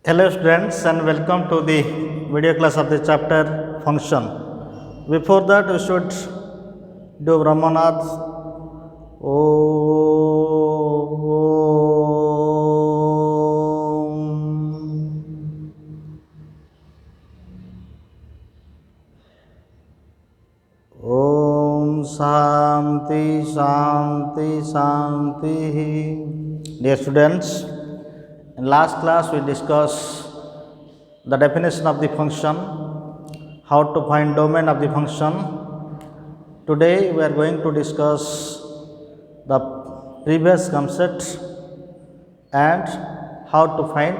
Hello students and welcome to the video class of the chapter function. Before that we should do Brahmanath. Om Shanti Shanti Shanti. Dear students, in last class we discussed the definition of the function, how to find domain of the function. Today we are going to discuss the previous concept and how to find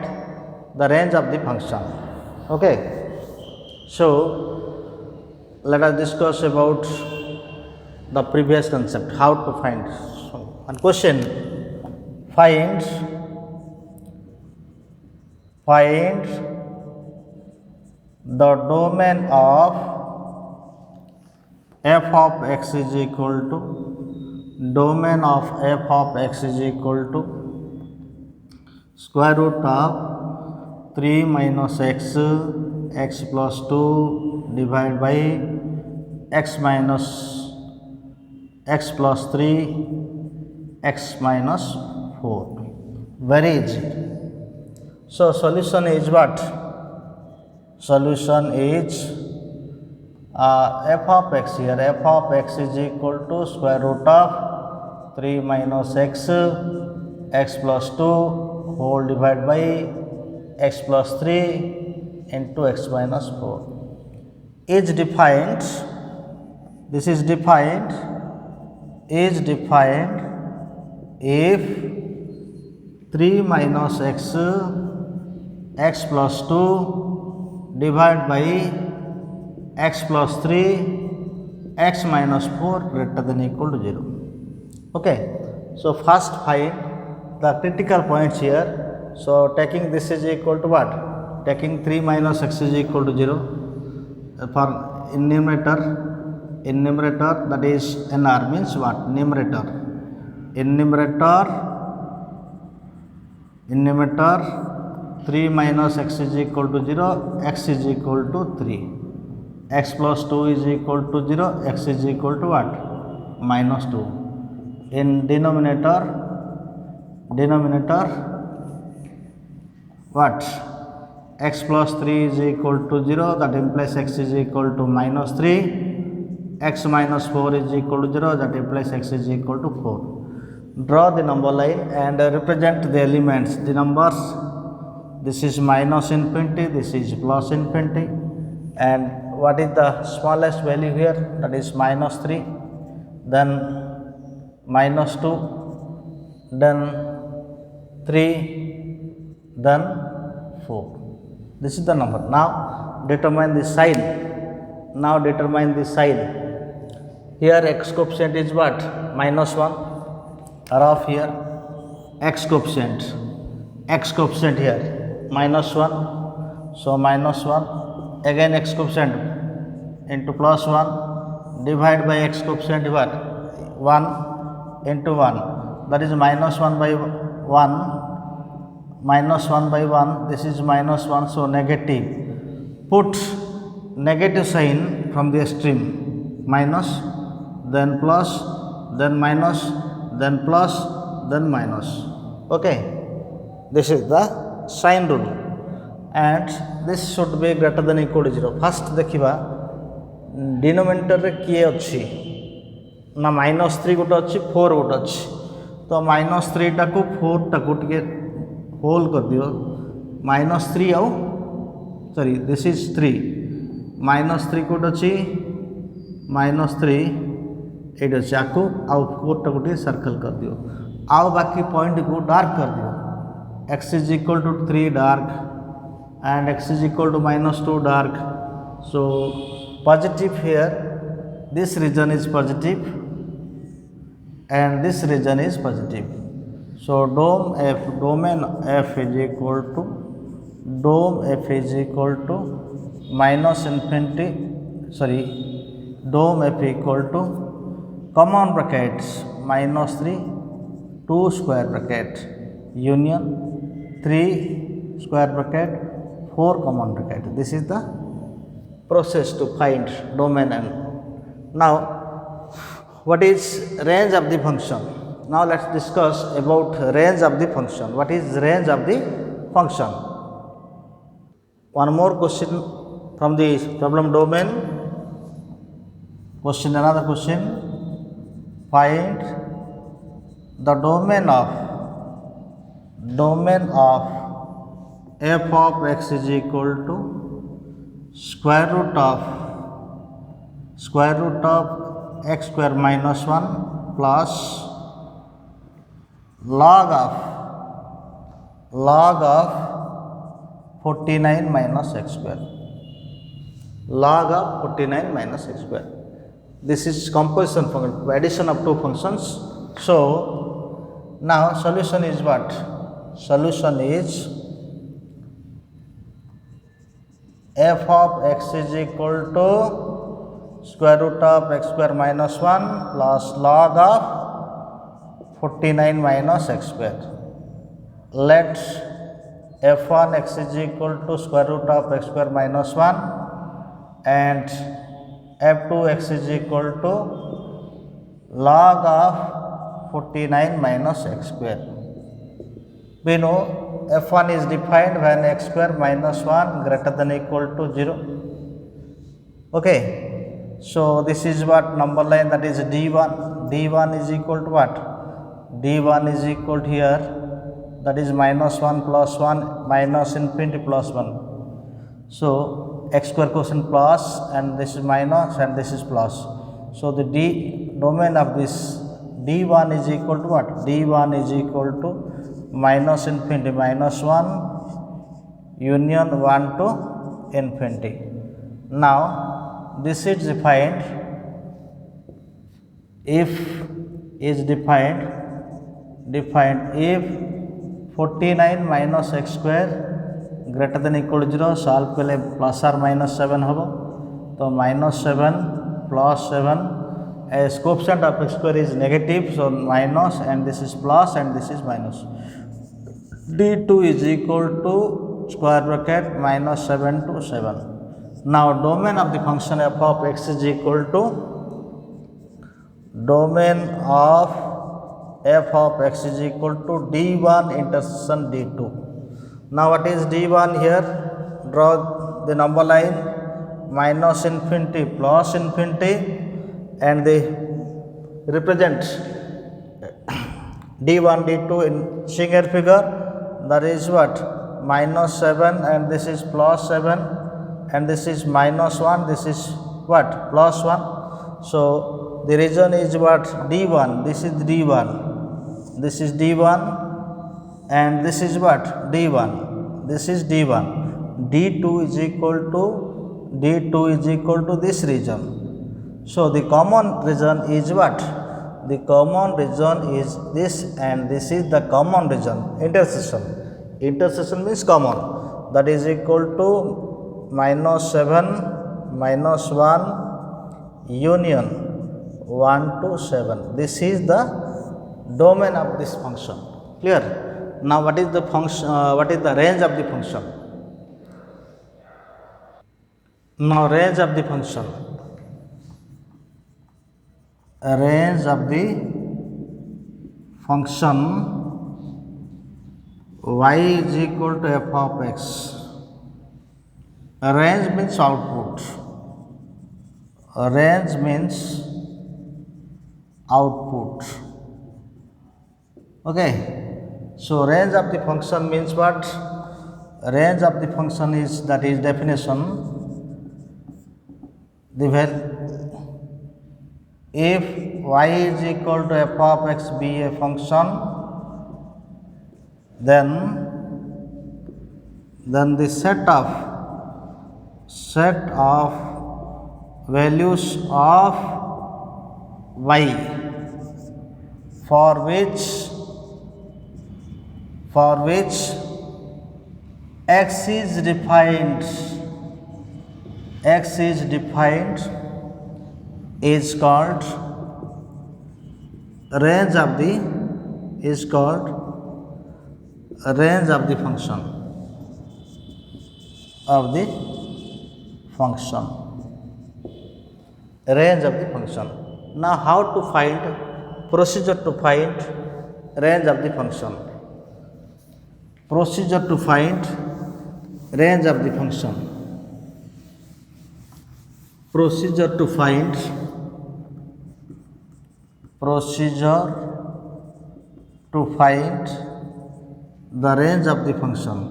the range of the function. Okay, so let us discuss about the previous concept, how to find. So, one question: find the domain of f of x is equal to square root of 3 minus x plus 2 divided by x minus x plus 3 x minus 4. Very easy. So solution is what? Solution is f of x here. F of x is equal to square root of 3 minus x plus 2 whole divided by x plus 3 into x minus 4 is defined. This is defined if 3 minus x plus 2 divided by x plus 3 x minus 4 greater than equal to 0. Okay, so first find the critical points here. So taking this is equal to what? Taking 3 minus x is equal to 0 for in numerator, that is nr means what? Numerator 3 minus x is equal to 0, x is equal to 3, x plus 2 is equal to 0, x is equal to what? Minus 2. In denominator what? X plus 3 is equal to 0, that implies x is equal to minus 3, x minus 4 is equal to 0, that implies x is equal to 4. Draw the number line and represent the elements, the numbers. This is minus infinity, this is plus infinity, and what is the smallest value here? That is minus 3, then minus 2, then 3, then 4. This is the number. Now determine the sign. Here x coefficient is what? Minus 1. Rough here x coefficient here minus 1, so minus 1, again x coefficient into plus 1 divided by x coefficient what? 1 into 1, that is minus 1 by 1, this is minus 1, so negative. Put negative sign from the extreme, minus, then plus, then minus, then plus, then minus. Okay, this is the sign rule and this should be greater than equal to 0. First देखिबा denominator रे किए अछि ना minus 3 गोटे अछि 4 गोटे अछि, तो minus 3 टाकू 4 टाकू टिके होल कर दियो. minus 3 आउ सॉरी दिस इज 3 minus 3 कोट अछि minus 3 एट अच्छे आपको आउ 4 टाकू टिके सर्कल कर दियो. आउ बाकी पॉइंट को डार्क कर दियो. x is equal to 3 dark and x is equal to minus 2 dark. So positive here, this region is positive and this region is positive. So domain f is equal to minus infinity, dome f equal to common brackets minus 3 2 square bracket union 3 square bracket 4 common bracket. This is the process to find domain. And now what is range of the function? Now let's discuss about range of the function. What is range of the function? One more question from the problem domain. Another question. Find the domain of f of x is equal to square root of x square minus 1 plus log of 49 minus x square. Log of 49 minus x square. This is composition function, addition of two functions. So now solution is what? Solution is f of x is equal to square root of x square minus 1 plus log of 49 minus x square. Let f1 x is equal to square root of x square minus 1 and f2 x is equal to log of 49 minus x square. We know f1 is defined when x square minus 1 greater than equal to 0. Okay. So this is what number line, that is d1. d1 is equal to what? d1 is equal to here, that is minus 1 plus 1 minus infinity plus 1. So x square quotient plus, and this is minus, and this is plus. So the domain of this d1 is equal to what? d1 is equal to minus infinity minus 1 union 1 to infinity. Now this is defined if if 49 minus x square greater than equal to 0, solve पहले plus or minus 7 होगा, तो minus 7 plus 7, as coefficient of x square is negative, so minus, and this is plus and this is minus. d2 is equal to square bracket minus 7 to 7. Now domain of the function f of x is equal to domain of f of x is equal to d1 intersection d2. Now what is d1 here? Draw the number line minus infinity plus infinity, and they represent d1 d2 in single figure, that is what? Minus 7 and this is plus 7 and this is minus 1, this is what? Plus 1. So the region is what? d1, this is d1, this is d1, and this is what? d1, this is d1. d2 is equal to this region. So the common region is what? The common region is this, and this is the common region. Intersection means common, that is equal to minus 7 minus 1 union 1 to 7. This is the domain of this function. Clear? Now what is the function? What is the range of the function? Now range of the function. Range of the function y is equal to f of x. Range means output. Range means output. Okay. So range of the function means what? Range of the function is, that is definition, the value if y is equal to f of x be a function, then the set of values of y for which x is defined is called range of the function. of the function. Range of the function. Now how to find, procedure to find range of the function. Procedure to find range of the function. Procedure to find the range of the function.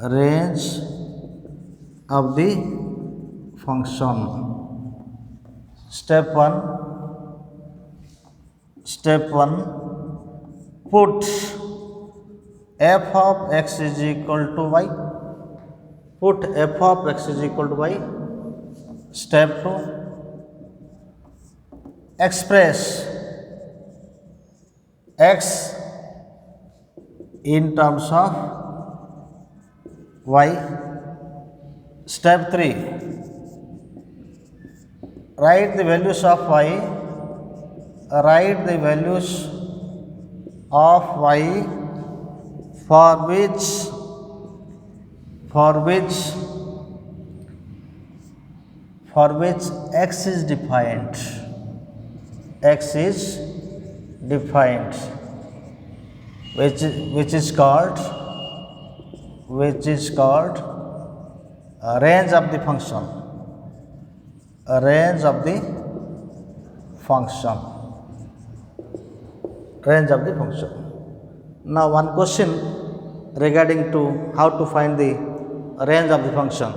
Range of the function. Step 1. Put f of x is equal to y. Put f of x is equal to y. Step 2. Express x in terms of y. Step 3. Write the values of y. Write the values of y for which x is defined. X is defined, which is called range of the function. Range of the function. Now one question regarding to how to find the range of the function.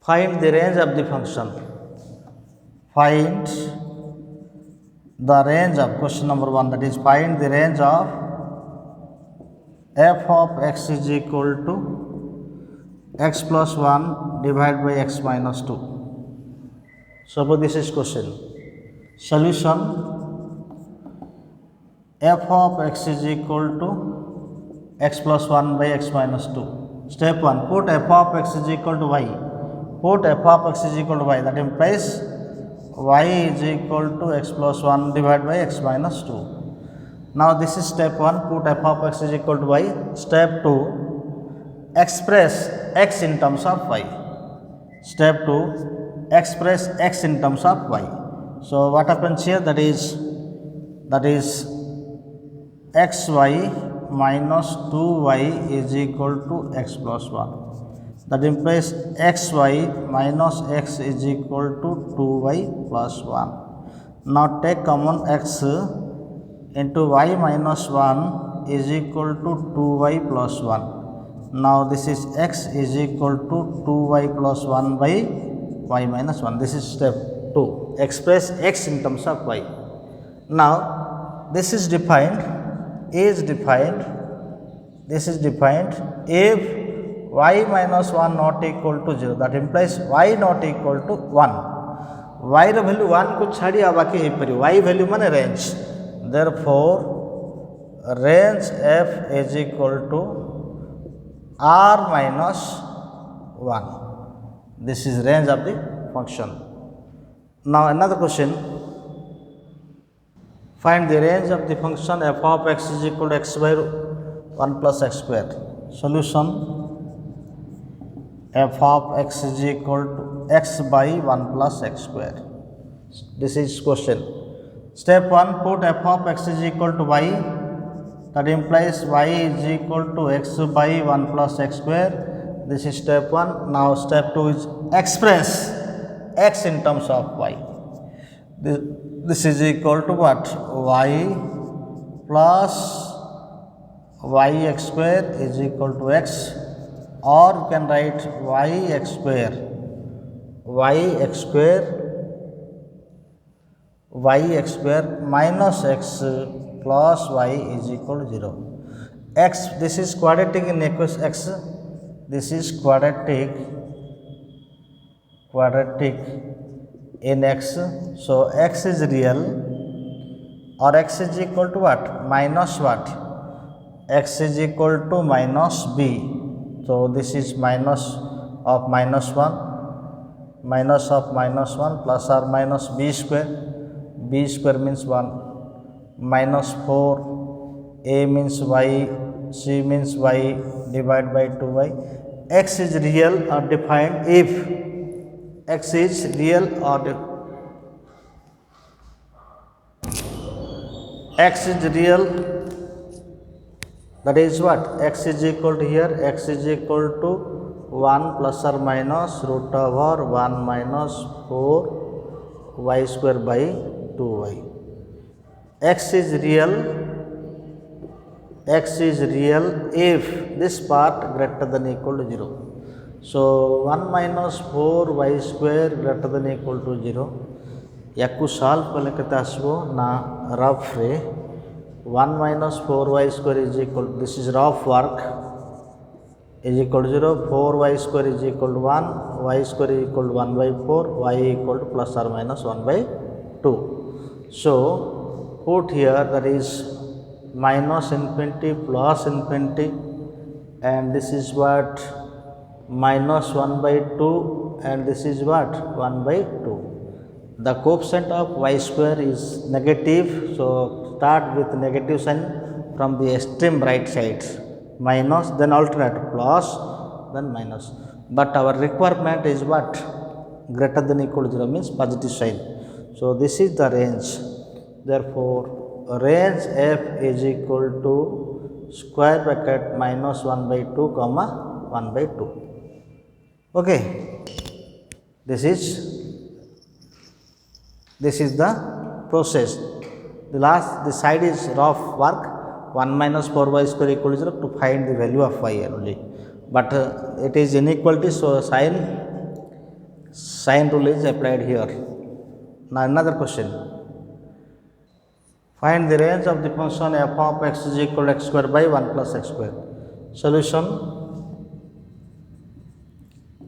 Find the range of the function. Find the range of, question number 1, that is find the range of f of x is equal to x plus 1 divided by x minus 2. Suppose this is question. Solution: f of x is equal to x plus 1 by x minus 2. Step 1, put f of x is equal to y. Put f of x is equal to y, that implies y is equal to x plus 1 divided by x minus 2. Now this is step 1, put f of x is equal to y. Step 2, express x in terms of y. Step 2, express x in terms of y. So what happens here, that is xy minus 2y is equal to x plus 1. That implies xy minus x is equal to 2y plus 1. Now take common x into y minus 1 is equal to 2y plus 1. Now this is x is equal to 2y plus 1 by y minus 1. This is step 2. Express x in terms of y. Now this is defined if y minus 1 not equal to 0, that implies y not equal to 1. y ର value 1 को छाड़ी आ बाकी हे परि y value माने range. Therefore range f is equal to r minus 1. This is range of the function. Now another question. Find the range of the function f of x is equal to x by 1 plus x square. Solution: f of x is equal to x by 1 plus x square. This is question. Step 1, put f of x is equal to y, that implies y is equal to x by 1 plus x square. This is step 1. Now step 2 is express x in terms of y. This is equal to what? Y plus yx square is equal to x, or you can write yx square minus x plus y is equal to 0. X, this is quadratic in equation x, this is quadratic in x. So x is real, or x is equal to what? Minus what? X is equal to minus b. So this is minus of minus 1 plus or minus b square. B square means 1 minus 4 A means y, C means y, divided by 2y. X is real or defined if x is real or x is real, that is what, x is equal to here, x is equal to 1 plus or minus root over 1 minus 4 y square by 2y. X is real if this part greater than equal to 0. So 1 minus 4 y square greater than equal to 0. याकू solve कले केते आसबो ना rough रे 1 minus 4 y square is equal, this is rough work, is equal to 0. 4 y square is equal to 1, y square is equal to 1 by 4, y equal to plus or minus 1 by 2. So put here, that is minus infinity plus infinity, and this is what, minus 1 by 2, and this is what, 1 by 2. The coefficient of y square is negative, so start with negative sign from the extreme right sides, minus, then alternate plus, then minus. But our requirement is what, greater than equal to 0 means positive sign. So this is the range. Therefore range f is equal to square bracket minus 1 by 2 comma 1 by 2. Okay, this is the process. The side is rough work, 1 minus 4y square equal to 0 to find the value of y only. But it is inequality, so sign rule is applied here. Now another question. Find the range of the function f of x is equal to x square by 1 plus x square. Solution: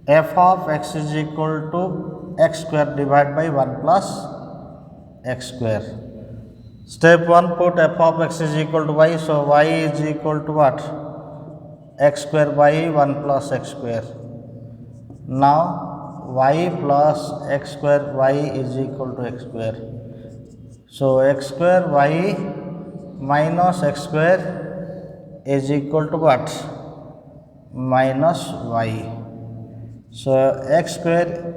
f of x is equal to x square divided by 1 plus x square. Step 1, put f of x is equal to y, so y is equal to what, x square by 1 plus x square. Now y plus x square y is equal to x square. So x square y minus x square is equal to what, minus y. So x square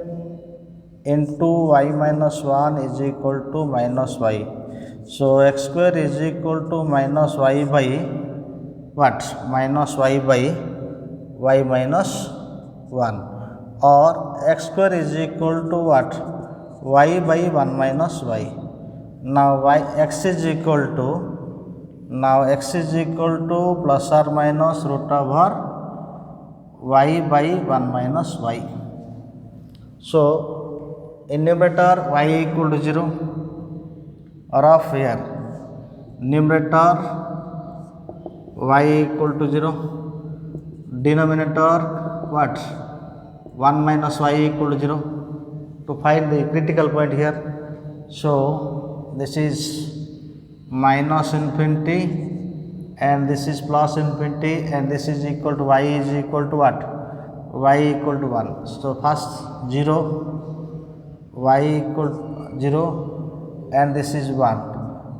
into y minus 1 is equal to minus y. So x square is equal to minus y by what, minus y by y minus 1, or x square is equal to what, y by 1 minus y. Now x is equal to plus or minus root over y by 1 minus y. So in numerator y equal to 0, or of here numerator y equal to 0, denominator what, 1 minus y equal to 0, to find the critical point here. So this is minus infinity and this is plus infinity, and this is equal to y is equal to what, y equal to 1. So first 0, y equal to 0, and this is 1.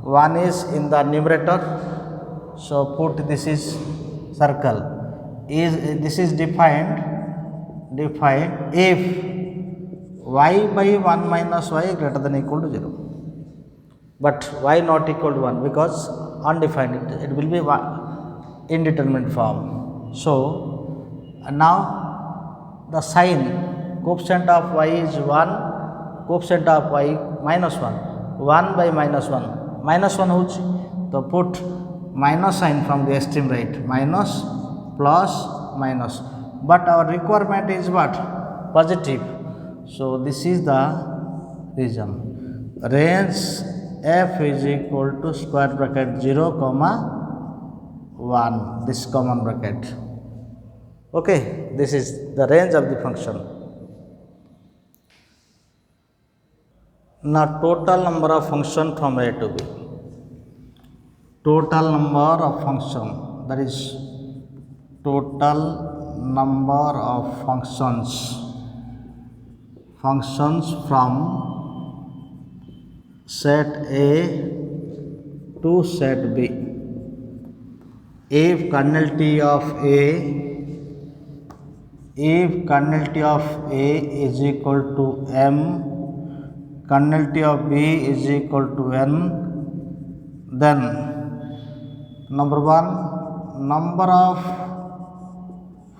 1 is in the numerator, so put this is circle. This is defined if y by 1 minus y greater than equal to 0. But y not equal to 1 because undefined, it will be indeterminate form. So now the sign, coefficient of y is 1, coefficient of y minus 1, 1 by minus 1 hochi, so put minus sign from the extreme right, minus plus minus, but our requirement is what, positive. So this is the reason. Range f is equal to square bracket 0 comma 1, this common bracket. Okay, this is the range of the function. Now total number of function from A to B. Total number of function, that is total number of functions from set A to set B. if kernelty of A is equal to M, kernelty of B is equal to N, then number one, number of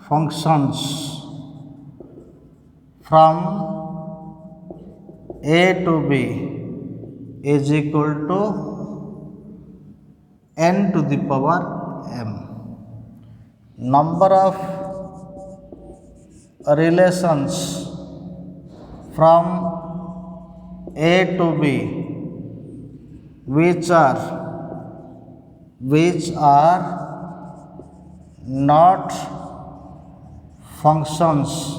functions from A to B is equal to n to the power m. Number of relations from A to B which are not functions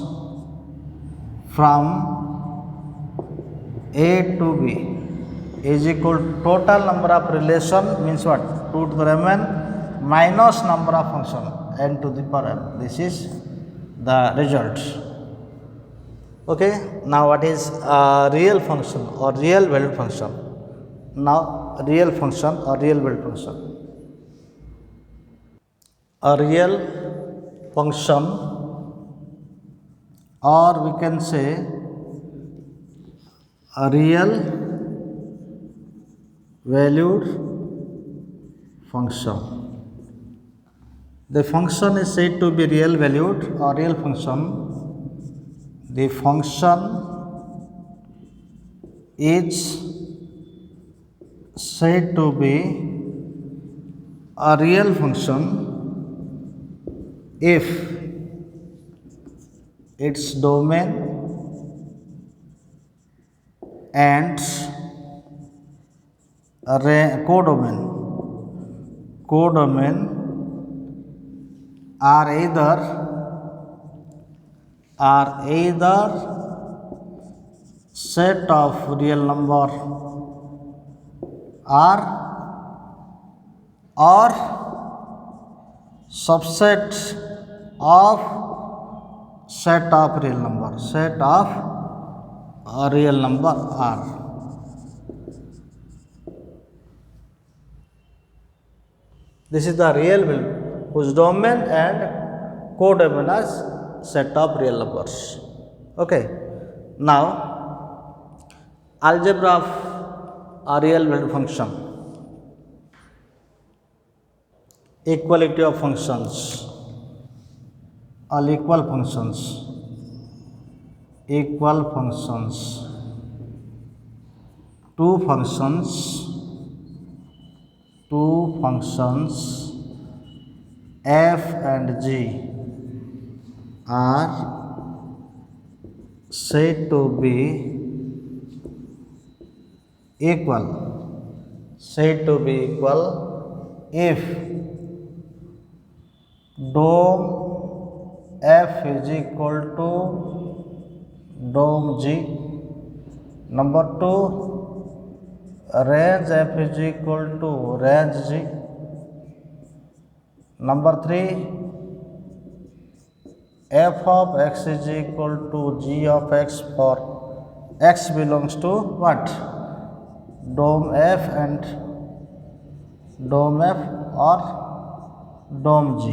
from A to B is equal to total number of relation means what? 2 to the m minus number of function n to the power m. This is the result. Okay. Now what is real function or real valued function? Now real function or real valued function. A real function, or we can say a real valued function. The function is said to be real valued or real function. The function is said to be a real function if its domain and codomain are either set of real number or subset of set of real number R. This is the real value whose domain and codomain as set of real numbers. Okay. Now algebra of a real valued function. Equality of functions. All equal functions. Two functions f and g are said to be equal if dom f is equal to dom g. Number two, range f is equal to range g. Number three, f of x is equal to g of x for x belongs to what? Dom f and dom f or dom g.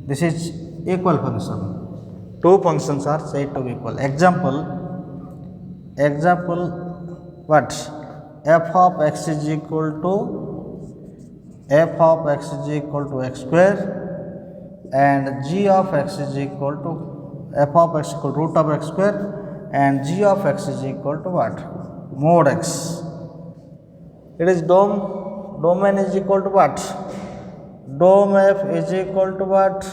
This is equal function. Two functions are said to be equal. Example what? F of x is equal to x square and g of x is equal to f of x equal to root of x square and g of x is equal to what? Mod x. It is domain is equal to what? Dom f is equal to what?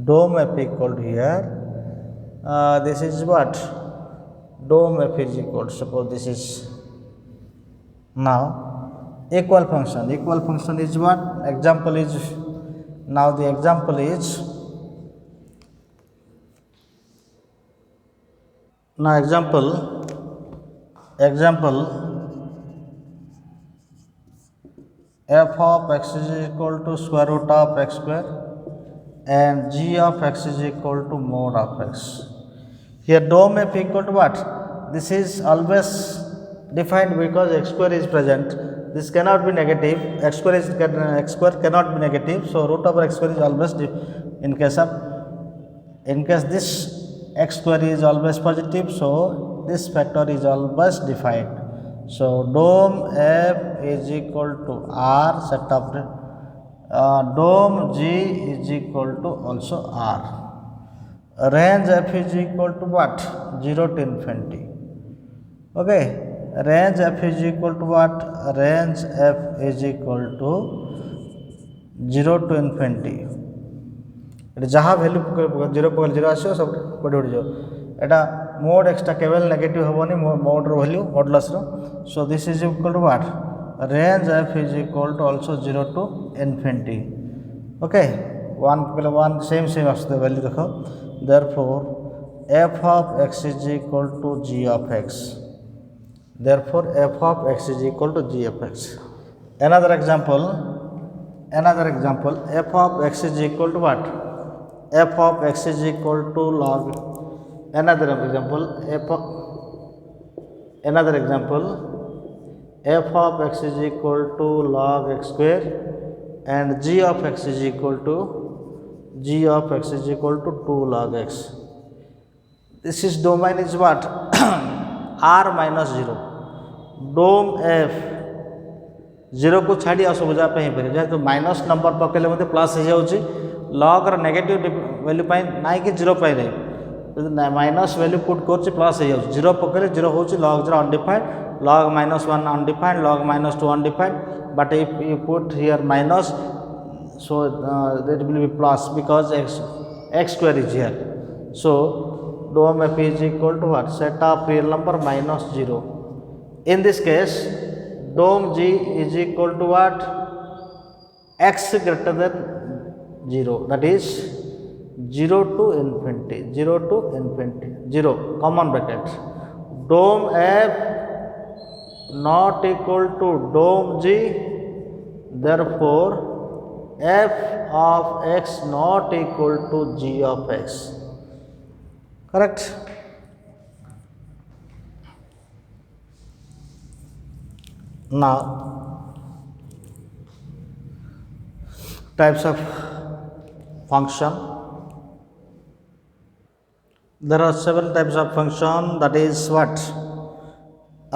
Dom f equal to here. This is what? Dom f is equal to, suppose this is now equal function. Equal function is what? Example is, now the example is, now example f of x is equal to square root of x square and g of x is equal to mod of x. Here dom f equal to what? This is always defined because x square is present. this cannot be negative. X square cannot be negative, so root over x square is always in case this x square is always positive, so this factor is always defined. So dome f is equal to r, set of dome g is equal to also r. Range f is equal to what? 0 to infinity. Okay, range f is equal to what? Range f is equal to 0 to infinity. जहाँ value 0 पकड़ 0 आसो सब बढ़ी बढ़ी जाओ एटा mod extra केवल negative हेनी मोड रो वैल्यू मॉडुलस रो. So this is equal to what? Range F is equal to also 0 to infinity. Okay, 1 पकड़ 1 सेम आसते वैल्यू देखो. Therefore F of X is equal to G of X. Therefore F of X is equal to G of X. another example f of x is equal to what? F of x is equal to log. Another example f of x is equal to log x square and g of x is equal to 2 log x. This is domain is what? r minus 0. dome f 0 को छाड़ी सब जगह ही पारे जेहेतु minus number पकड़े मत plus हो जाऊँगी. लॉग र नेगेटिव वैल्यू ना कि 0 नहीं माइनस वैल्यू पुट कर प्लस हो जाऊँ. 0 पकड़े 0 हो log 0 undefined, log -1 undefined, log -2 undefined, but if you put here minus, so that will be plus because x square is here. So dome f is equal to what? Set of real number minus 0. In this case dome g is equal to what? X greater than 0, that is 0 to infinity, 0 common bracket. Dome f not equal to dome g, therefore f of x not equal to g of x. Correct? Now types of function. There are several types of function, that is what?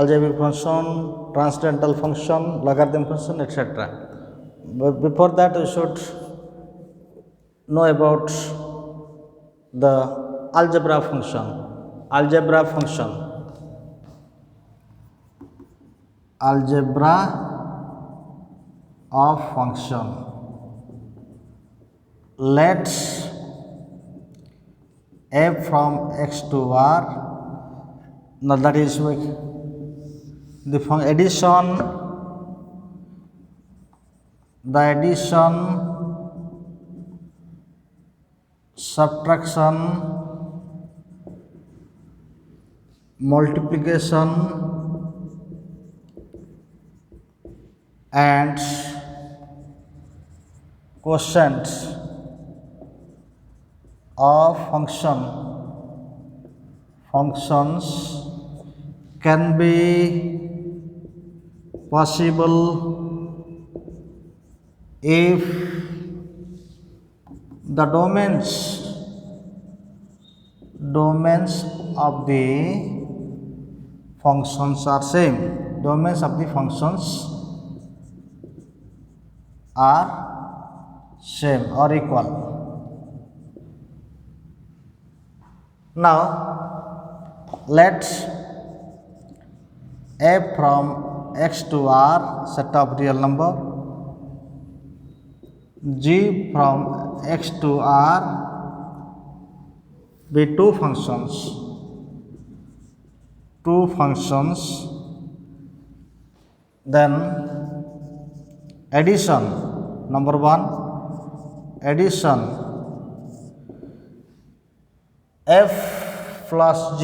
Algebraic function, transcendental function, logarithm function, etc. But before that we should know about the algebra function. Algebra of function. Let f from x to r, now that is the addition, subtraction, multiplication and quotient of functions can be possible if the domains of the functions are same. Domains of the functions are same or equal. Now let f from x to r set of real number, g from x to r be two functions, then addition, number 1 addition f plus g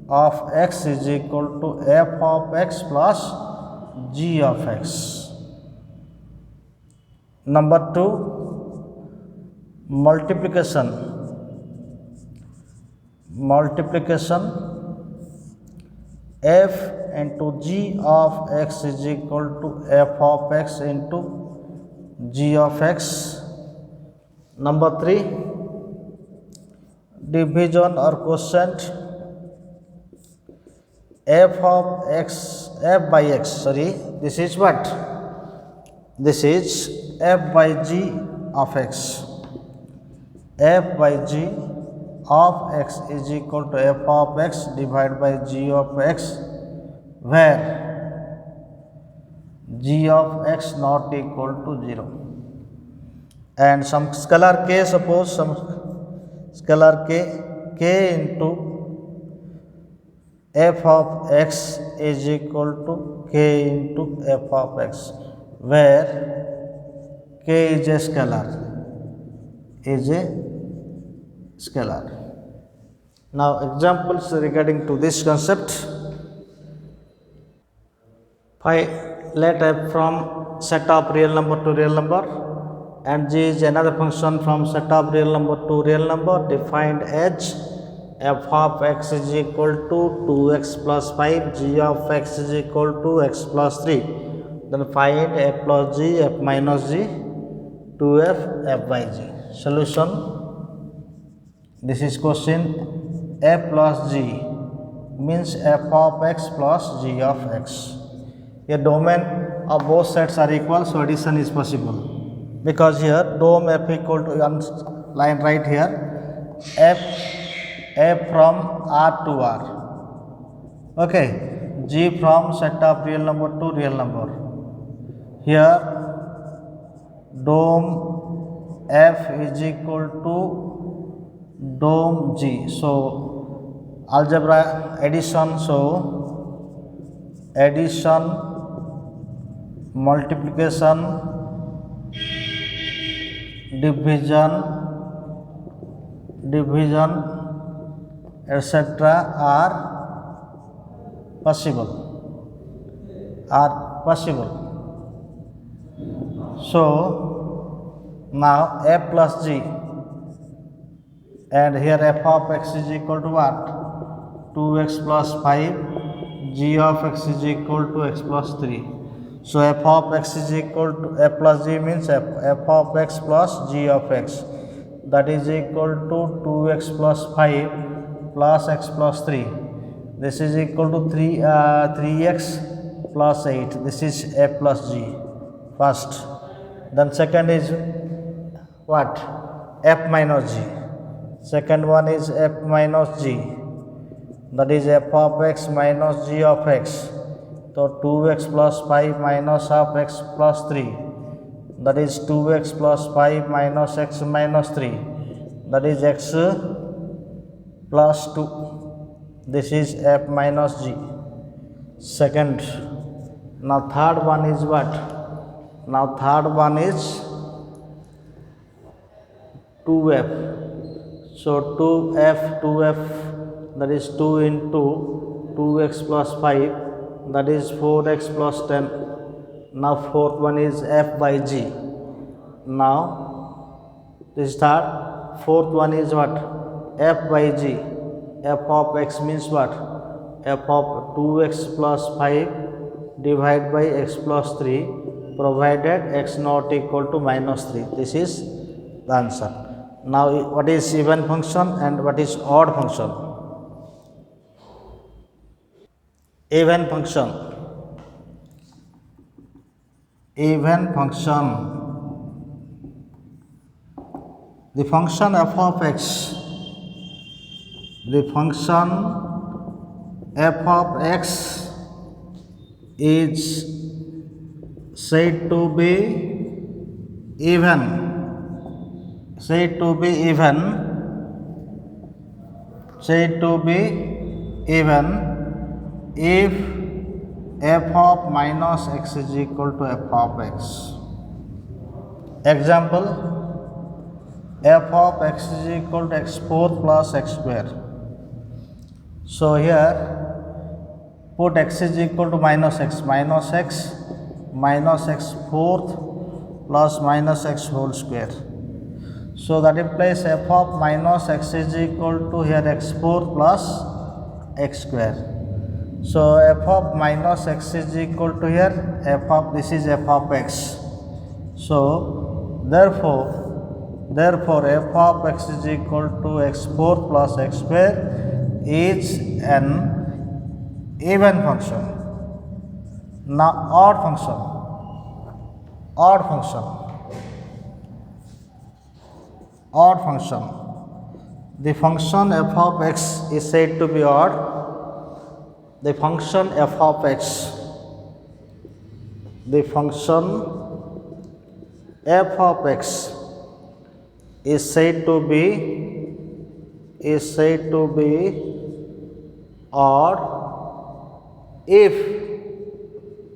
of x is equal to f of x plus g of x. Number 2 multiplication f into g of x is equal to f of x into g of x. Number 3, division or quotient. F by x, sorry, this is what? This is f by g of x. F by g of x is equal to f of x divided by g of x, where g of x not equal to 0. And some scalar k, suppose some scalar k into f of x is equal to k into f of x, where k is a scalar. Now examples regarding to this concept. Let f from set of real number to real number, and g is another function from set of real number to real number, defined as f of x is equal to 2x plus 5, g of x is equal to x plus 3. Then find f plus g, f minus g, 2f, f by g. Solution. This is question. F plus g means f of x plus g of x. A domain of both sets are equal, so addition is possible. Because here dom f equal to one line right here, f from R to R. Okay, g from set of real number to real number. Here dom f is equal to dom g. So algebra addition. So addition, multiplication, division, etc. are possible. So now f plus g, and here f of x is equal to what? 2x plus 5, g of x is equal to x plus 3. So f of x is equal to f plus g means f of x plus g of x, that is equal to 2x plus 5 plus x plus 3. This is equal to 3x plus 8. This is f plus g first. Then second is what? F minus g. Second one is f minus g, that is f of x minus g of x. So 2x plus 5 minus half x plus 3, that is 2x plus 5 minus x minus 3, that is x plus 2. This is f minus g. Second. Now third one is what? Now third one is 2f. So 2f, that is 2 into 2x plus 5, that is 4x plus 10. Now fourth one is f by g. Now this is third. Fourth one is what? F by g. F of x means what? F of 2x plus 5 divided by x plus 3, provided x not equal to minus 3. This is the answer. Now what is even function and what is odd function? Even function. Even function. The function f of x. The function f of x is said to be even. Said to be even if f of minus x is equal to f of x. Example, f of x is equal to x fourth plus x square. So here put x is equal to minus x fourth plus minus x whole square. So that implies f of minus x is equal to here x fourth plus x square. So f of minus x is equal to here f of this is f of x. So therefore f of x is equal to x4 plus x square is an even function. Now odd function. The function f of x is said to be odd. The function f of x is said to be odd if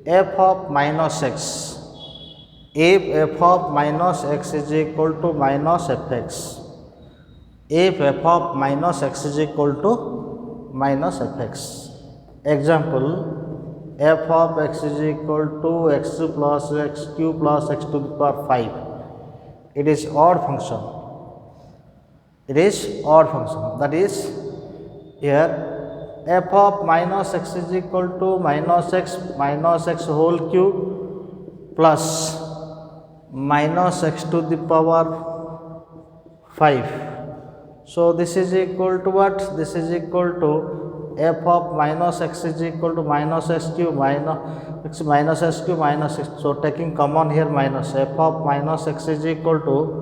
f of minus x is equal to minus fx. If f of minus x is equal to minus fx. Example, f of x is equal to x plus x cube plus x to the power 5. It is odd function. That is, here f of minus x is equal to minus x whole cube plus minus x to the power 5. So this is equal to what? This is equal to f of minus x is equal to minus x cube minus x. So taking common here minus f of minus x is equal to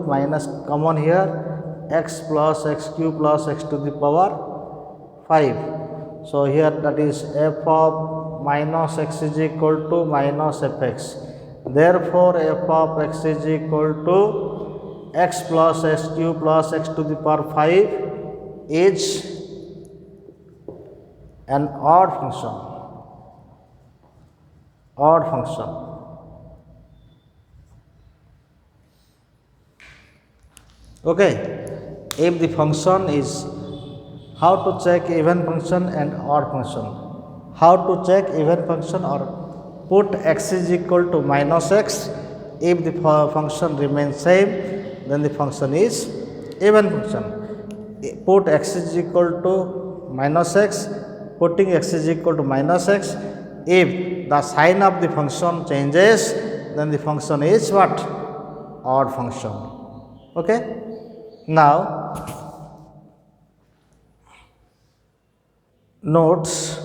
minus common here x plus x cube plus x to the power 5. So here that is f of minus x is equal to minus fx. Therefore f of x is equal to x plus x cube plus x to the power 5 is an odd function. Okay, if the function is, how to check even function and odd function? How to check even function? Or put x is equal to minus x. If the function remains same, then the function is even function. Put x is equal to minus x, putting x is equal to minus x. If the sign of the function changes, then the function is what? Odd function. Okay. Now notes.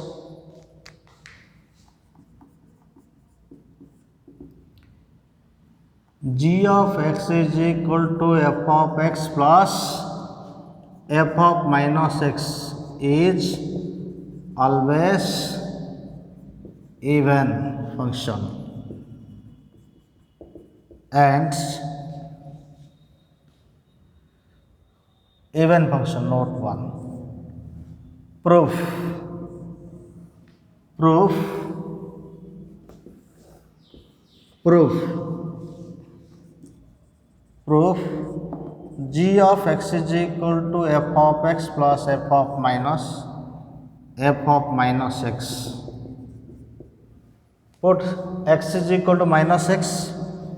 G of x is equal to f of x plus f of minus x is always even function, and even function. Note 1. Proof g of x is equal to f of x plus f of minus x. Put x is equal to minus x.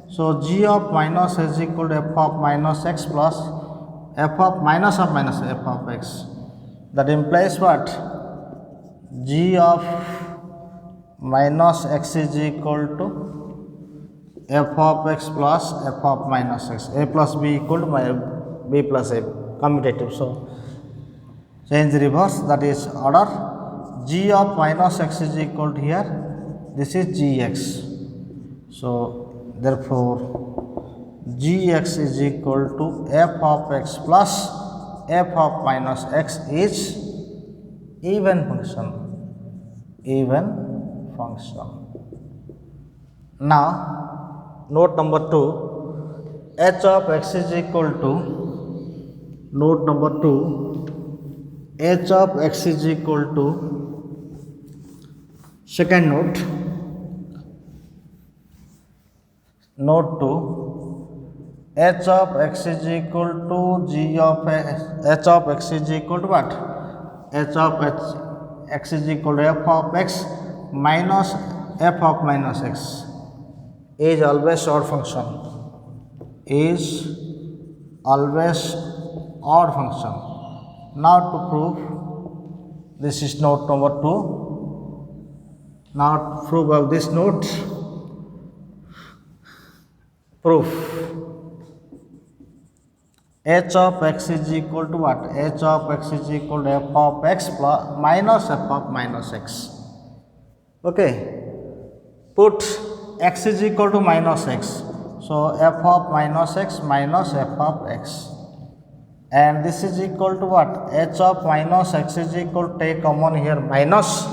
So g of minus is equal to f of minus x plus f of minus f of x. That implies what? G of minus x is equal to f of x plus f of minus x. A plus b equal to b plus a, commutative. So change the reverse, that is order. G of minus x is equal to here, this is gx. So therefore gx is equal to f of x plus f of minus x is even function. Now note number 2, h of x is equal to, note number 2, h of x is equal to, second note, note 2, h of x is equal to g of h of x is equal to what? H of x is equal to f of x minus f of minus x is always odd function. Now to prove This is note number 2. Now proof of this note. Proof. H of x is equal to what? H of x is equal to f of x plus minus f of minus x. Okay. Put x is equal to minus x. So f of minus x minus f of x. And this is equal to what? H of minus x is equal to, take common here, minus.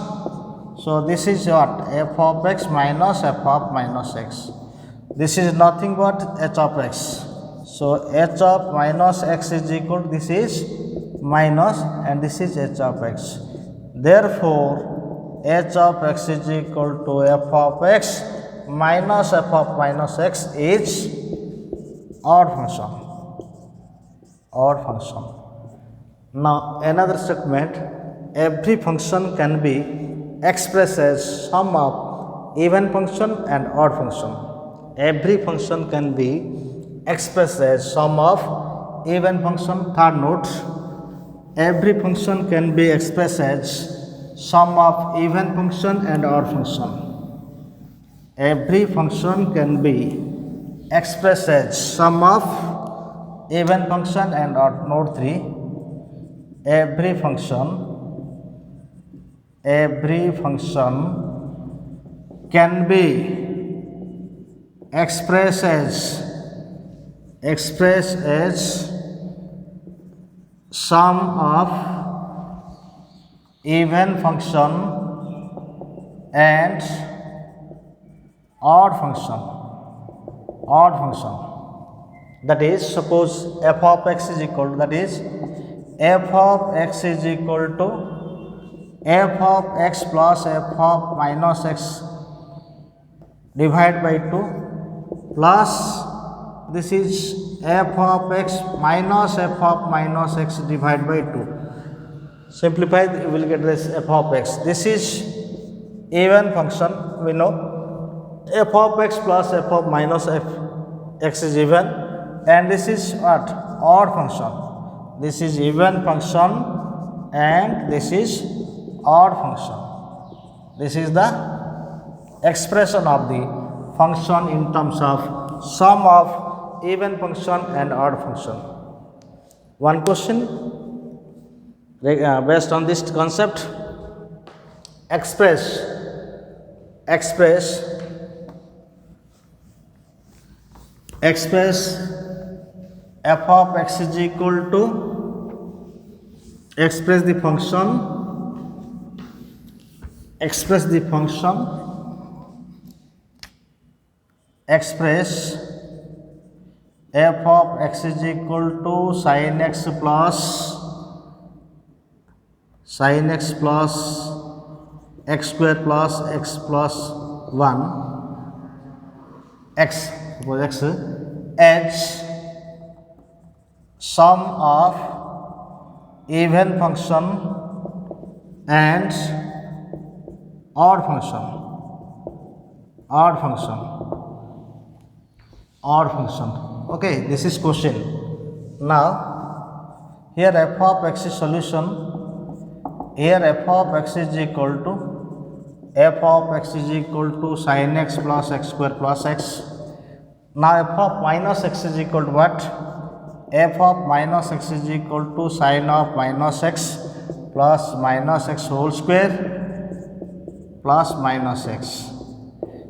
So this is what? F of x minus f of minus x. This is nothing but h of x. So h of minus x is equal to, this is minus and this is h of x. Therefore, h of x is equal to f of x minus f of minus x is odd function. Odd function. Now another statement, every function can be expressed as sum of even function and odd function. Every function can be expressed as sum of even function. Third note, every function can be expressed as sum of even function and odd function. Every function can be expressed as sum of even function and odd. Note 3, every function can be expressed as sum of even function and odd function. That is, suppose f of x is equal to, that is, f of x is equal to f of x plus f of minus x divided by 2 plus this is f of x minus f of minus x divided by 2. Simplify, you will get this f of x. This is even function, we know. F of x plus f of minus x is even, and this is what? Odd function. This is even function and this is odd function. This is the expression of the function in terms of sum of even function and odd function. One question based on this concept, express f of x is equal to, express the function express f of x is equal to sin x plus x square plus x plus 1 x, suppose x, as sum of even function and odd function. Okay, this is question. Now here f of x is solution. Here f of x is equal to sin x plus x square plus x. Now f of minus x is equal to what? F of minus x is equal to sin of minus x plus minus x whole square plus minus x.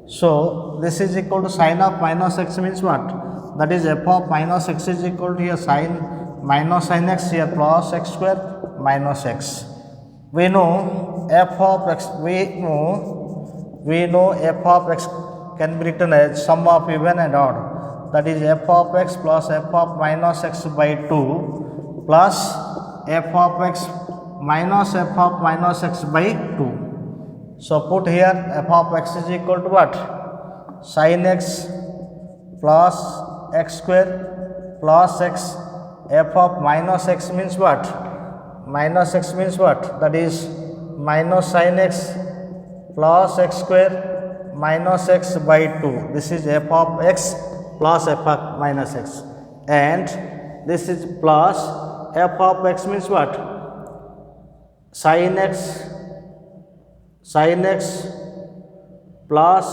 So this is equal to sin of minus x means what? That is f of minus x is equal to here sin minus sin x, here plus x square minus x. We know f of x, we know f of x can be written as sum of even and odd. That is f of x plus f of minus x by 2 plus f of x minus f of minus x by 2. So put here f of x is equal to what? Sin x plus x square plus x. F of minus x means what? Minus x means what? That is minus sin x plus x square minus x by 2. This is f of x plus f of minus x, and this is plus f of x means what? sin x plus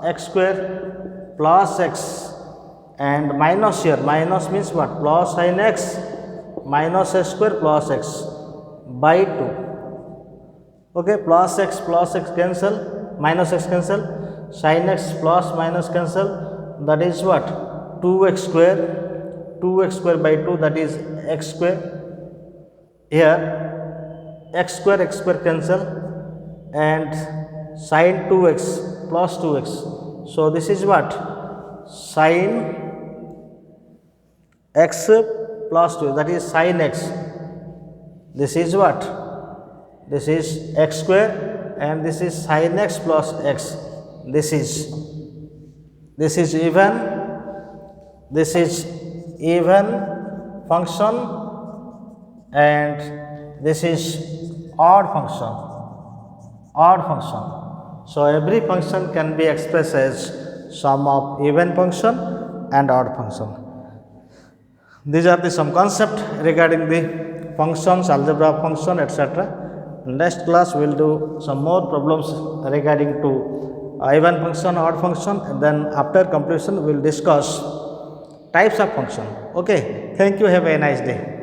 x square plus x, and minus here, minus means what, plus sin x minus x square plus x by 2. Okay, plus x cancel, minus x cancel, sin x plus minus cancel, that is what, 2x square by 2, that is x square. Here x square cancel, and sin 2x plus 2x, so this is what, sin x plus 2, that is sin x. This is what, this is x square, and this is sin x plus x. This is even function, and this is odd function. So every function can be expressed as sum of even function and odd function. These are the some concept regarding the functions, algebra of function, etc. Next class we will do some more problems regarding to even function, odd function, and then after completion we will discuss types of function. Okay, thank you, have a nice day.